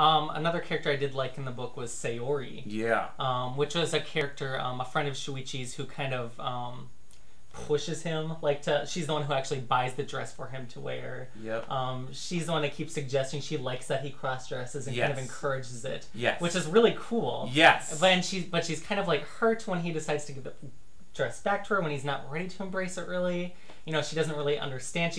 Another character I did like in the book was Sayori. Yeah. Which was a character, a friend of Shuichi's who kind of pushes him. She's the one who actually buys the dress for him to wear. Yep. She's the one that keeps suggesting she likes that he cross dresses and kind of encourages it. Yes. Which is really cool. Yes. But she's kind of like hurt when he decides to give the dress back to her when he's not ready to embrace it really. She doesn't really understand.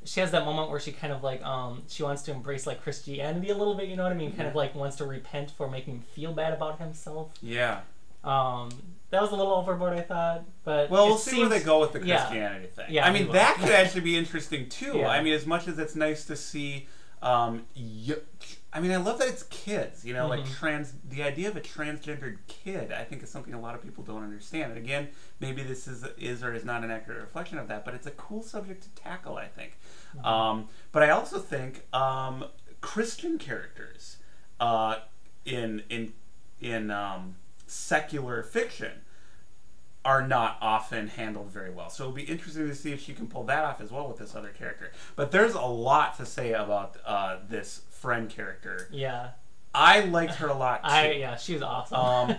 She has that moment where she kind of like she wants to embrace like Christianity a little bit, you know what I mean? Kind of like wants to repent for making him feel bad about himself. Yeah. That was a little overboard, I thought, but we'll see where they go with the Christianity thing. Yeah, I mean that could actually be interesting too. Yeah. I mean, as much as it's nice to see, I mean, I love that it's kids. Like the idea of a transgendered kid. I think is something a lot of people don't understand. And again, maybe this is or is not an accurate reflection of that, but it's a cool subject to tackle. I think. But I also think Christian characters in secular fiction are not often handled very well. So it'll be interesting to see if she can pull that off as well with this other character. But there's a lot to say about this friend character. Yeah. I liked her a lot too. She was awesome.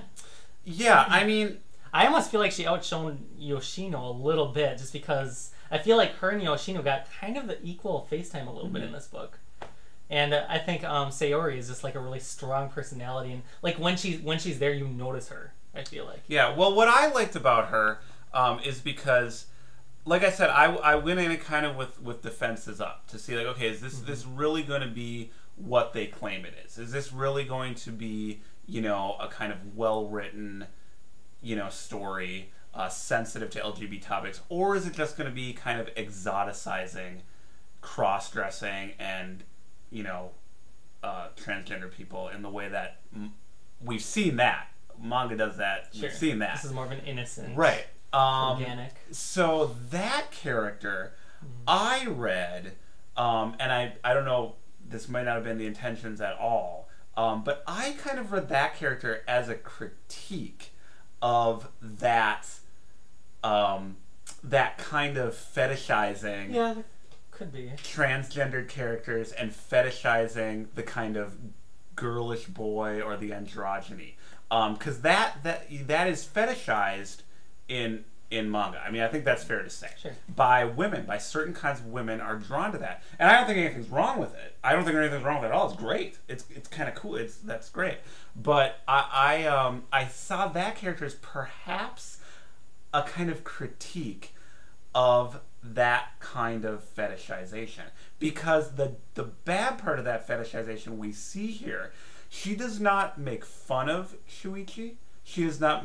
Yeah, I mean, I almost feel like she outshone Yoshino a little bit just because I feel like her and Yoshino got kind of the equal face time a little bit in this book. And I think Sayori is just like a really strong personality, and like when she's there, you notice her. I feel like. Yeah. Well, what I liked about her is because, like I said, I went in kind of with defenses up to see like, okay, is this really going to be what they claim it is? Is this really going to be a kind of well written story, sensitive to LGBT topics, or is it just going to be kind of exoticizing cross dressing and transgender people in the way that we've seen that manga does that. Sure. We've seen that. This is more of an innocent, right? Organic. So that character, I read, and I don't know. This might not have been the intentions at all, but I kind of read that character as a critique of that kind of fetishizing. Yeah. Could be transgendered characters and fetishizing the kind of girlish boy or the androgyny, because that is fetishized in manga. I mean, I think that's fair to say. Sure. By women, by certain kinds of women are drawn to that, and I don't think anything's wrong with it. I don't think anything's wrong with it at all. It's great. It's kind of cool. That's great. But I saw that character as perhaps a kind of critique of that kind of fetishization, because the bad part of that fetishization we see here, she does not make fun of Shuichi. She does not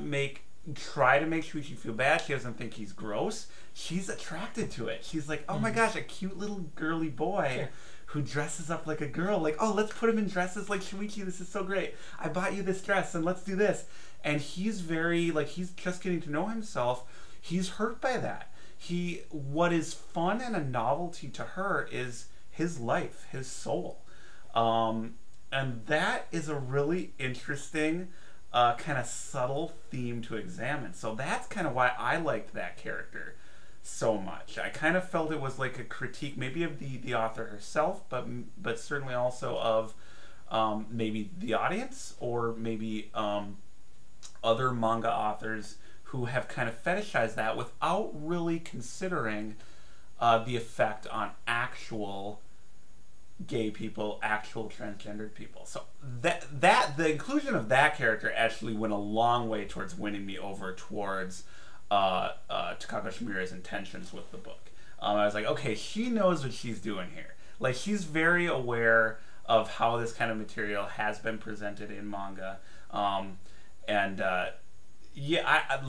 try to make Shuichi feel bad. She doesn't think he's gross. She's attracted to it. She's like, oh my gosh, a cute little girly boy who dresses up like a girl. Like, oh, let's put him in dresses like Shuichi. This is so great. I bought you this dress and let's do this. And he's very, like, he's just getting to know himself. He's hurt by that. What is fun and a novelty to her is his life, his soul. And that is a really interesting, kind of subtle theme to examine. So that's kind of why I liked that character so much. I kind of felt it was like a critique maybe of the author herself, but certainly also of maybe the audience, or maybe other manga authors who have kind of fetishized that without really considering the effect on actual gay people, actual transgendered people. So the inclusion of that character actually went a long way towards winning me over towards Takako Shimura's intentions with the book. I was like, okay, she knows what she's doing here. Like, she's very aware of how this kind of material has been presented in manga,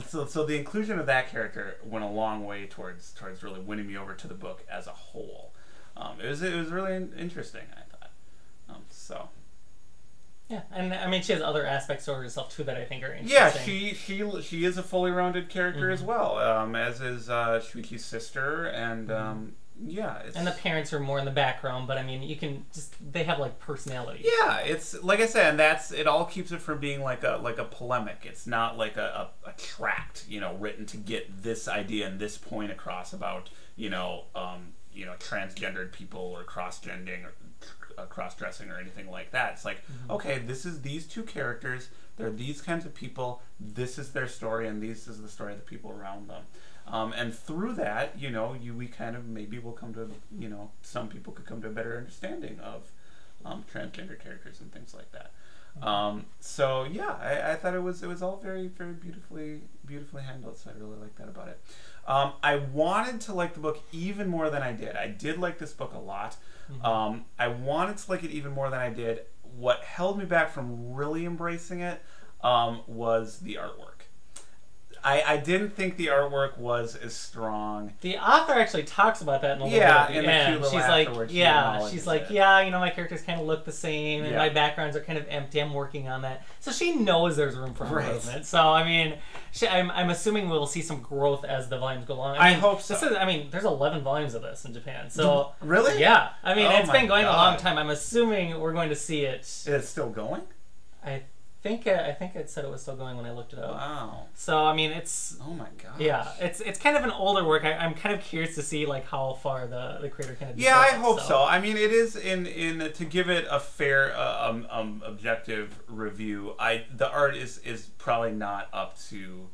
so the inclusion of that character went a long way towards really winning me over to the book as a whole. It was really interesting, I thought. So. Yeah, and I mean, she has other aspects to herself too that I think are interesting. Yeah, she is a fully rounded character as well, as is Shuichi's sister, and and the parents are more in the background, but I mean, they have like personality. Yeah, it's like I said, and it all keeps it from being like a polemic. It's not like a tract, written to get this idea and this point across about transgendered people or cross-gendering cross-dressing or anything like that. It's like, okay, this is these two characters. They're these kinds of people. This is their story, and this is the story of the people around them. And through that, we kind of maybe will come to, some people could come to a better understanding of transgender characters and things like that. So yeah, I thought it was all very, very beautifully handled. So I really like that about it. I wanted to like the book even more than I did. I did like this book a lot. I wanted to like it even more than I did. What held me back from really embracing it was the artwork. I didn't think the artwork was as strong. The author actually talks about that in a little bit at the end. She's like, my characters kind of look the same, and my backgrounds are kind of empty. I'm working on that. So she knows there's room for improvement. So, I mean, I'm assuming we'll see some growth as the volumes go along. I hope so. There's 11 volumes of this in Japan. So really? Yeah. I mean, it's been going a long time. I'm assuming we're going to see it. It's still going? I think it said it was still going when I looked it up. Wow. So I mean, it's oh my gosh. Yeah, it's kind of an older work. I'm kind of curious to see like how far the creator kind of. Yeah, I hope so. I mean, it is in to give it a fair objective review. The art is probably not up to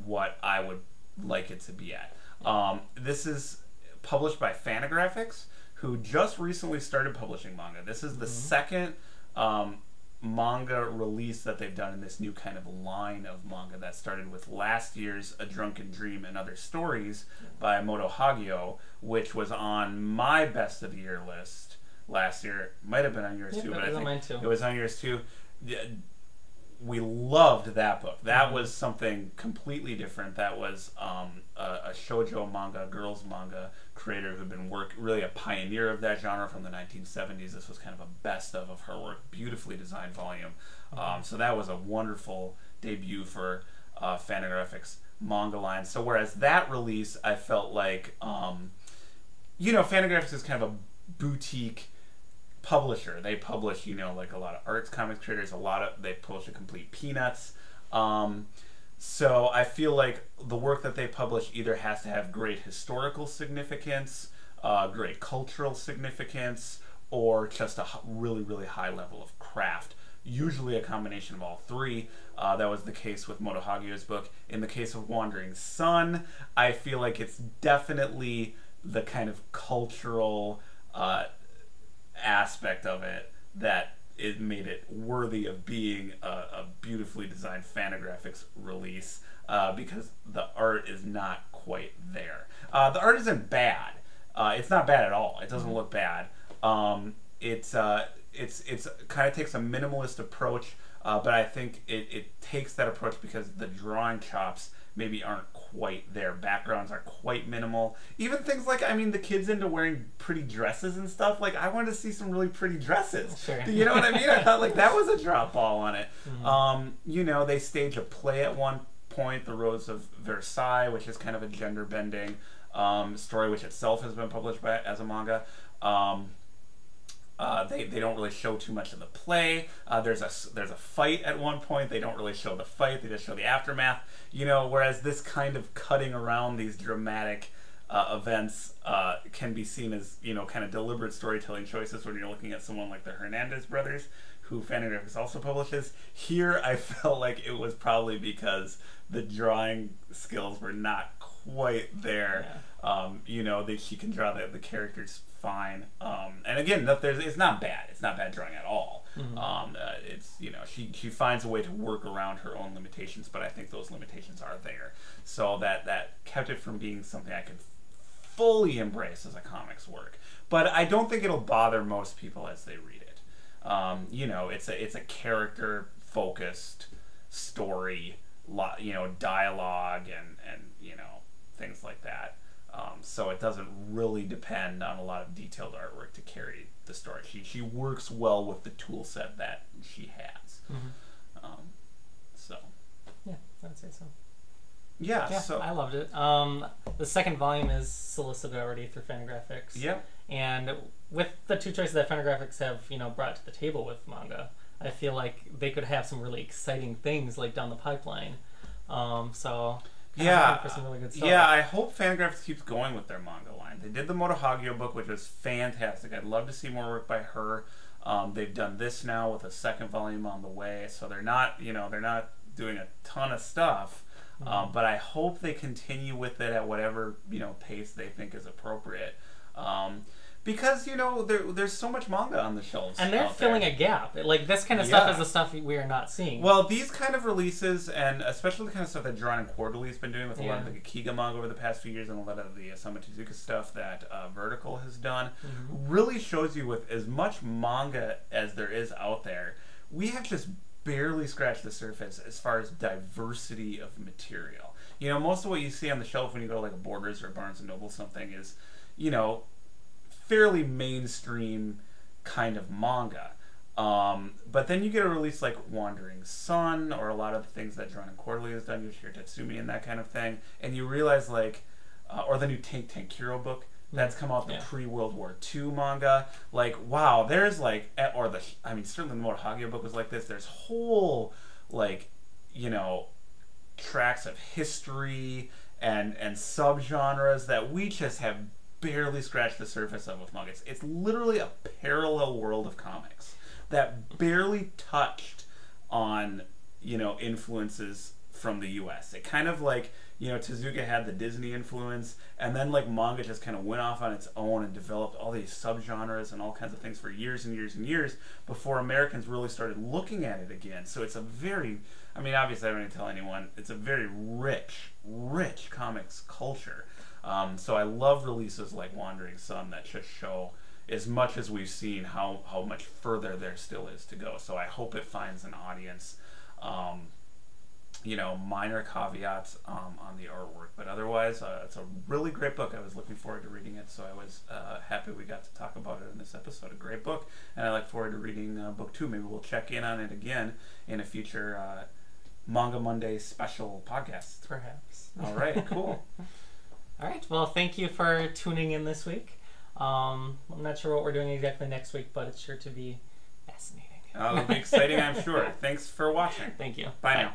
what I would like it to be at. This is published by Fantagraphics, who just recently started publishing manga. This is the second manga release that they've done in this new kind of line of manga that started with last year's A Drunken Dream and Other Stories by Moto Hagio, which was on my best of the year list last year. Might have been on yours too, but I think it was on yours too. We loved that book. That was something completely different. That was a shoujo manga, girls manga creator who'd been really a pioneer of that genre from the 1970s. This was kind of a best of her work, beautifully designed volume. So that was a wonderful debut for Fantagraphics manga line. So whereas that release, I felt like, Fantagraphics is kind of a boutique publisher. They publish, like a lot of arts comics creators, they publish a complete Peanuts. So I feel like the work that they publish either has to have great historical significance, great cultural significance, or just a really, really high level of craft. Usually a combination of all three. That was the case with Moto Hagio's book. In the case of Wandering Sun, I feel like it's definitely the kind of cultural aspect of it that it made it worthy of being a beautifully designed Fantagraphics release, because the art is not quite there. The art isn't bad. It's not bad at all. It doesn't look bad. It's kind of takes a minimalist approach, but I think it takes that approach because the drawing chops maybe aren't quite there. Backgrounds are quite minimal. Even things like, the kids into wearing pretty dresses and stuff. Like, I wanted to see some really pretty dresses. Sure. You know what I mean? I thought, like, that was a drop ball on it. They stage a play at one point, The Rose of Versailles, which is kind of a gender-bending story, which itself has been published as a manga. They don't really show too much of the play. There's a fight at one point. They don't really show the fight. They just show the aftermath. Whereas this kind of cutting around these dramatic events can be seen as kind of deliberate storytelling choices when you're looking at someone like the Hernandez brothers, who Fantagraphics also publishes. Here, I felt like it was probably because the drawing skills were not quite there. Yeah. She can draw the characters fine, and again, it's not bad. It's not bad drawing at all. She finds a way to work around her own limitations, but I think those limitations are there, so that kept it from being something I could fully embrace as a comics work. But I don't think it'll bother most people as they read it. It's a character focused story, dialogue and things like that. So it doesn't really depend on a lot of detailed artwork to carry the story. She works well with the tool set that she has. Yeah, I'd say so. Yeah, so I loved it. The second volume is solicited already through Fantagraphics. Yep. And with the two choices that Fantagraphics have, brought to the table with manga, I feel like they could have some really exciting things like down the pipeline. looking for some really good stuff. Yeah, I hope Fangraphs keeps going with their manga line. They did the Motohagio book, which was fantastic. I'd love to see more work by her. They've done this now with a second volume on the way, so they're not doing a ton of stuff. But I hope they continue with it at whatever pace they think is appropriate. Because there's so much manga on the shelves, and they're filling a gap. Like this kind of stuff is the stuff we are not seeing. Well, these kind of releases, and especially the kind of stuff that Drawn and Quarterly has been doing with a lot of the Kiga manga over the past few years, and a lot of the Osamu Tezuka stuff that Vertical has done, really shows you with as much manga as there is out there, we have just barely scratched the surface as far as diversity of material. Most of what you see on the shelf when you go to like a Borders or Barnes and Noble something is, fairly mainstream kind of manga. But then you get a release like Wandering Sun, or a lot of the things that Drawn and Quarterly has done, Yoshihiro Tatsumi and that kind of thing, and you realize or the new Tank Hero book that's come out, the pre-World War II manga, wow, there's certainly the Motohagio book was like this, there's whole tracks of history and subgenres that we just have barely scratched the surface of with manga. It's literally a parallel world of comics that barely touched on influences from the US. It kind of Tezuka had the Disney influence, and then manga just kind of went off on its own and developed all these subgenres and all kinds of things for years and years and years before Americans really started looking at it again. So it's a very, obviously I don't need to tell anyone, it's a very rich comics culture. So I love releases like Wandering Sun that just show, as much as we've seen, how much further there still is to go. So I hope it finds an audience. Minor caveats on the artwork, but otherwise it's a really great book. I was looking forward to reading it, so I was happy we got to talk about it in this episode. A great book, and I look forward to reading book 2. Maybe we'll check in on it again in a future Manga Monday special podcast. Perhaps. All right, cool. All right, well, thank you for tuning in this week. I'm not sure what we're doing exactly next week, but it's sure to be fascinating. It'll be exciting, I'm sure. Thanks for watching. Thank you. Bye now.